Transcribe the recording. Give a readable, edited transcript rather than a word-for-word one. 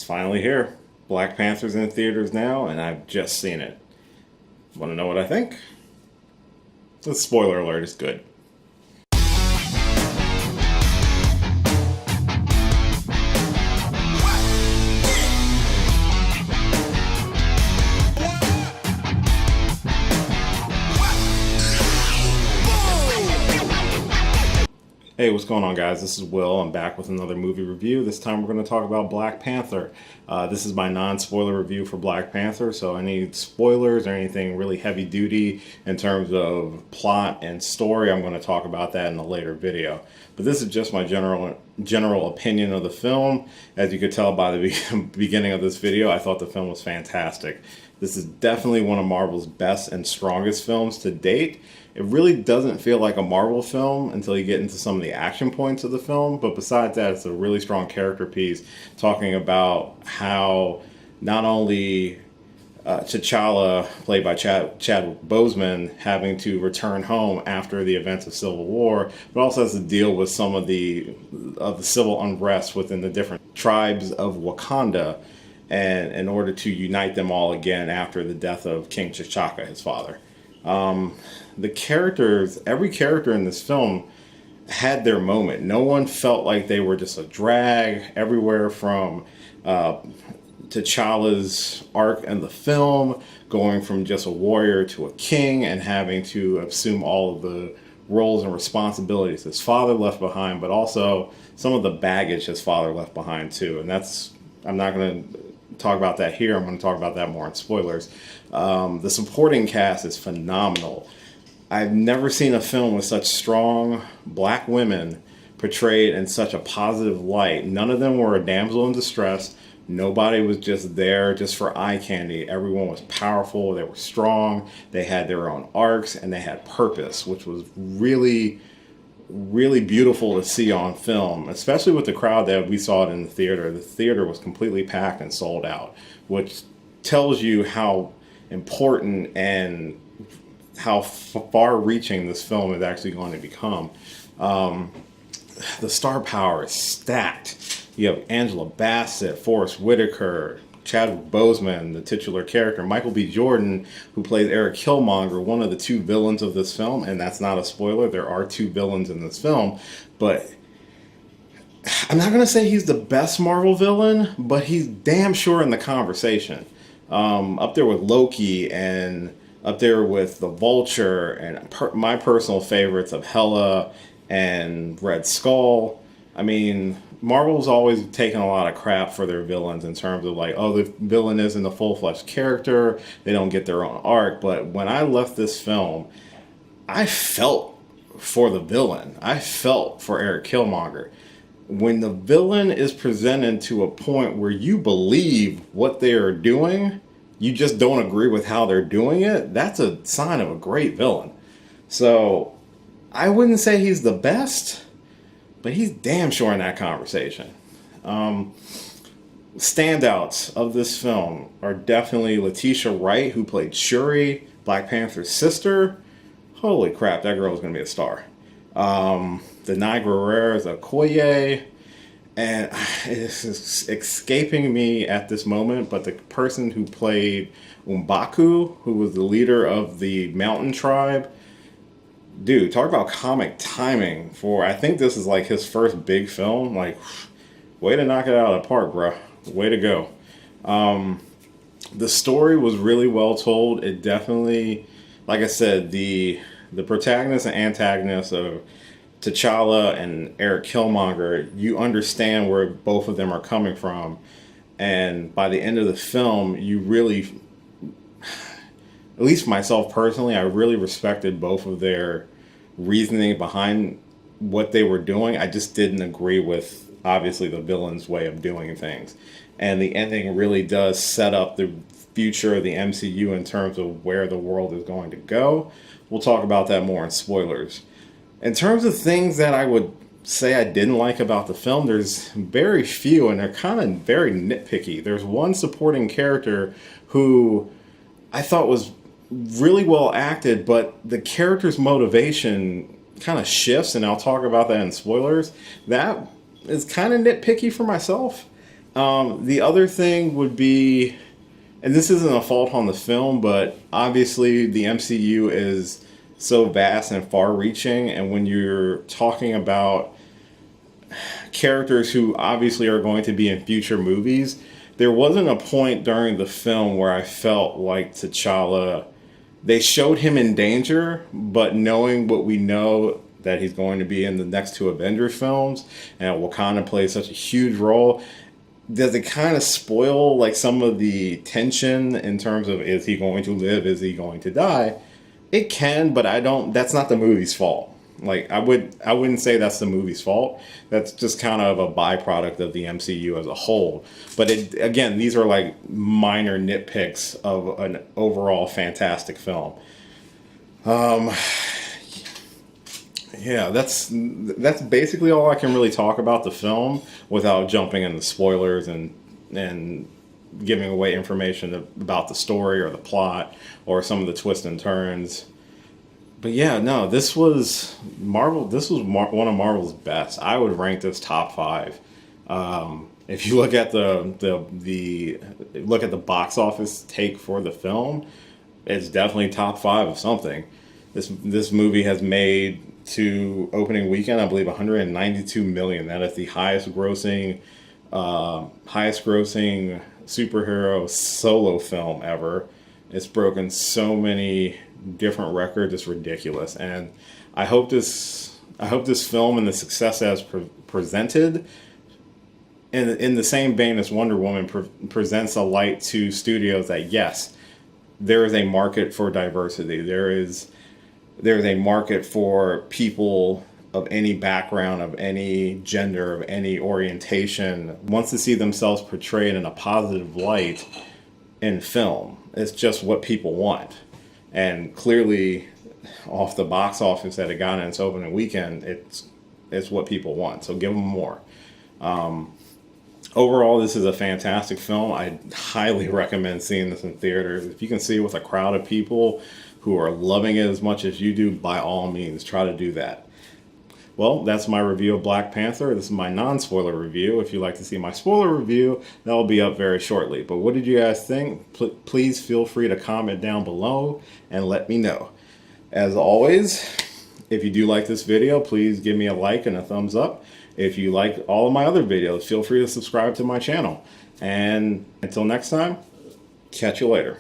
finally here. Black Panther's in theaters now, and I've just seen it. Want to know what I think? The spoiler alert is good. Hey, what's going on, guys? This is Will. I'm back with another movie review. This time we're going to talk about Black Panther. This is my non-spoiler review for Black Panther, so any spoilers or anything really heavy-duty in terms of plot and story, I'm going to talk about that in a later video. But this is just my general opinion of the film. As you could tell by the beginning of this video, I thought the film was fantastic. This is definitely one of Marvel's best and strongest films to date. It really doesn't feel like a Marvel film until you get into some of the action points of the film, but besides that, it's a really strong character piece talking about how not only T'Challa, played by Chadwick Boseman, having to return home after the events of Civil War, but also has to deal with some of the civil unrest within the different tribes of Wakanda, and in order to unite them all again after the death of King T'Chaka, his father. The characters, every character in this film had their moment. No one felt like they were just a drag. Everywhere from T'Challa's arc in the film, going from just a warrior to a king and having to assume all of the roles and responsibilities his father left behind, but also some of the baggage his father left behind too. And that's, I'm not going to talk about that here. I'm going to talk about that more in spoilers. The supporting cast is phenomenal. I've never seen a film with such strong black women portrayed in such a positive light. None of them were a damsel in distress. Nobody was just there just for eye candy. Everyone was powerful. They were strong. They had their own arcs and they had purpose, which was really, really beautiful to see on film, especially with the crowd that we saw it in the theater. The theater was completely packed and sold out, which tells you how important and how far-reaching this film is actually going to become. The star power is stacked. You have Angela Bassett, Forrest Whitaker, Chadwick Boseman, the titular character, Michael B. Jordan, who plays Eric Killmonger, one of the two villains of this film, and that's not a spoiler. There are two villains in this film, but I'm not going to say he's the best Marvel villain, but he's damn sure in the conversation. Up there with Loki and up there with the Vulture and my personal favorites of Hela and Red Skull. I mean, Marvel's always taken a lot of crap for their villains in terms of like, oh, the villain isn't a full-fledged character, they don't get their own arc. But when I left this film, I felt for the villain. I felt for Eric Killmonger. When the villain is presented to a point where you believe what they are doing, you just don't agree with how they're doing it, that's a sign of a great villain. So I wouldn't say he's the best, but he's damn sure in that conversation. Standouts of this film are definitely Letitia Wright, who played Shuri, Black Panther's sister. Holy crap, that girl is going to be a star. Denai Guerrero is Okoye, and it's escaping me at this moment, but the person who played M'Baku, who was the leader of the mountain tribe, dude, talk about comic timing for, I think this is like his first big film. Like, way to knock it out of the park, bro. Way to go. The story was really well told. It definitely, like I said, the protagonist and antagonist of T'Challa and Eric Killmonger, you understand where both of them are coming from. And by the end of the film, you really, at least myself personally, I really respected both of their reasoning behind what they were doing. I just didn't agree with, obviously, the villain's way of doing things. And the ending really does set up the future of the MCU in terms of where the world is going to go. We'll talk about that more in spoilers. In terms of things that I would say I didn't like about the film, there's very few, and they're kind of very nitpicky. There's one supporting character who I thought was really well acted, but the character's motivation kind of shifts, and I'll talk about that in spoilers. That is kind of nitpicky for myself. The other thing would be, and this isn't a fault on the film, but obviously the MCU is so vast and far-reaching, and when you're talking about characters who obviously are going to be in future movies, there wasn't a point during the film where I felt like T'Challa, they showed him in danger, but knowing what we know that he's going to be in the next two Avengers films, and Wakanda plays such a huge role, does it kind of spoil like some of the tension in terms of, is he going to live, is he going to die? It can, but I don't, that's not the movie's fault. Like I wouldn't say that's the movie's fault. That's just kind of a byproduct of the MCU as a whole. But again, these are like minor nitpicks of an overall fantastic film. Yeah, that's basically all I can really talk about the film without jumping into spoilers and giving away information about the story or the plot or some of the twists and turns. But yeah, no, this was Marvel. This was one of Marvel's best. I would rank this top 5. If you look at look at the box office take for the film, it's definitely top 5 of something. This movie has made, to opening weekend, I believe 192 million. That is the highest grossing superhero solo film ever. It's broken so many different records. It's ridiculous, and I hope this film and the success as presented in the same vein as Wonder Woman presents a light to studios that yes, there is a market for diversity. There's a market for people of any background, of any gender, of any orientation, wants to see themselves portrayed in a positive light in film. It's just what people want. And clearly, off the box office that it got in its opening weekend, it's what people want. So give them more. Overall, this is a fantastic film. I highly recommend seeing this in theaters. If you can see it with a crowd of people who are loving it as much as you do, by all means, try to do that. Well, that's my review of Black Panther. This is my non-spoiler review. If you'd like to see my spoiler review, that will be up very shortly. But what did you guys think? Please feel free to comment down below and let me know. As always, if you do like this video, please give me a like and a thumbs up. If you like all of my other videos, feel free to subscribe to my channel. And until next time, catch you later.